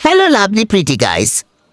Hello lovely pretty guys.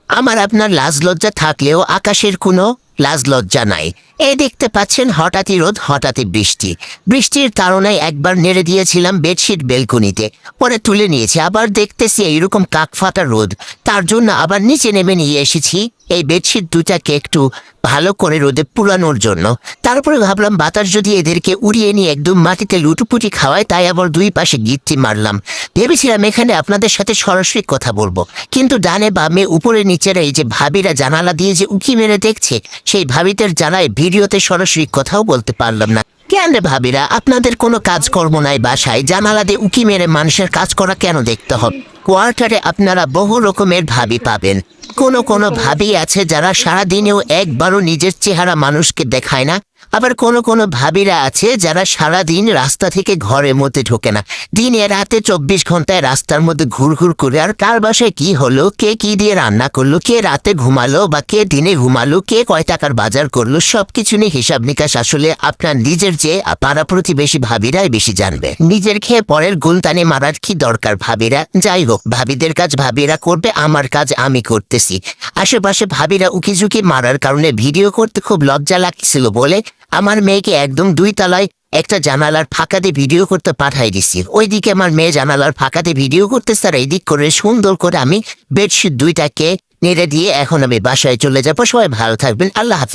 আমার আপনার লাজ লজ্জা থাকলেও আকাশের কোনো লাজ লজ্জা নাই। এই দেখতে পাচ্ছেন হঠাৎই রোদ হঠাৎই বৃষ্টি। বৃষ্টির তাড়নায় একবার নেড়ে দিয়েছিলাম বেডশিট বেলকনিতে, পরে তুলে নিয়েছি। আবার দেখতেছি এইরকম কাকফাটা রোদ, তার জন্য আবার নিচে নেমে নিয়ে এসেছি এই বেডশিট দুটাকে একটু ভালো করে রোদে পুরানোর জন্য। তারপরে ভাবলাম বাতাস যদি এদেরকে উড়িয়ে নিয়ে একদম মাটিতে লুটুপুটি খাওয়ায়, তাই আবার দুই পাশে গিট্টি মারলাম। ভেবেছিলাম এখানে আপনাদের সাথে সরাসরি কথা বলবো, কিন্তু ডানে বামে উপরে নিচেরা এই যে ভাবিরা জানালা দিয়ে যে উকি মেরে দেখছে, সেই ভাবিদের জানায় ভিডিওতে সরাসরি কথাও বলতে পারলাম না। কেন রে ভাবিরা, আপনাদের কোনো কাজকর্ম নাই বাসায়? জানালা দিয়ে উকি মেরে মানুষের কাজ করা কেন দেখতে হবে? কোয়ার্টারে আপনারা বহু রকমের ভাবি পাবেন। কোনো ভাবি আছে যারা সারাদিনেও একবারও নিজের চেহারা মানুষকে দেখায় না। আবার কোনো ভাবিরা আছে যারা সারাদিন রাস্তা থেকে ঘরের মধ্যে ঢোকে না, দিনে রাতে 24 ঘন্টায় রাস্তার মধ্যে ঘুরঘুর করে। আর কার বাসায় কি হলো, কে কি দিয়ে রান্না করলো, কে রাতে ঘুমালো বা কে দিনে ঘুমালো, কে কয় টাকার বাজার করলো, সবকিছু নিয়ে হিসাব নিকাশ আসলে আপনার নিজের যে পাড়া প্রতিবেশী ভাবিরাই বেশি জানবে। নিজের খেয়ে পরের গুলতানে মারার কি দরকার ভাবিরা? যাই হোক, ভাবিদের কাজ ভাবিরা করবে, আমার কাজ আমি করতেছি। আশেপাশে ভাবিরা উকিঝুঁকি মারার কারণে ভিডিও করতে খুব লজ্জা লাগছিল বলে আমার মেয়েকে একদম 2 তলায় একটা জানালার ফাঁকাতে ভিডিও করতে পাঠাই দিছি। ওইদিকে আমার মেয়ে জানালার ফাঁকাতে ভিডিও করতেছে, আর এইদিক করে সুন্দর করে আমি বেডশিট দুইটাকে নেড়ে দিয়ে এখন আমি বাসায় চলে যাবো। সবাই ভালো থাকবেন, আল্লাহ হাফিজ।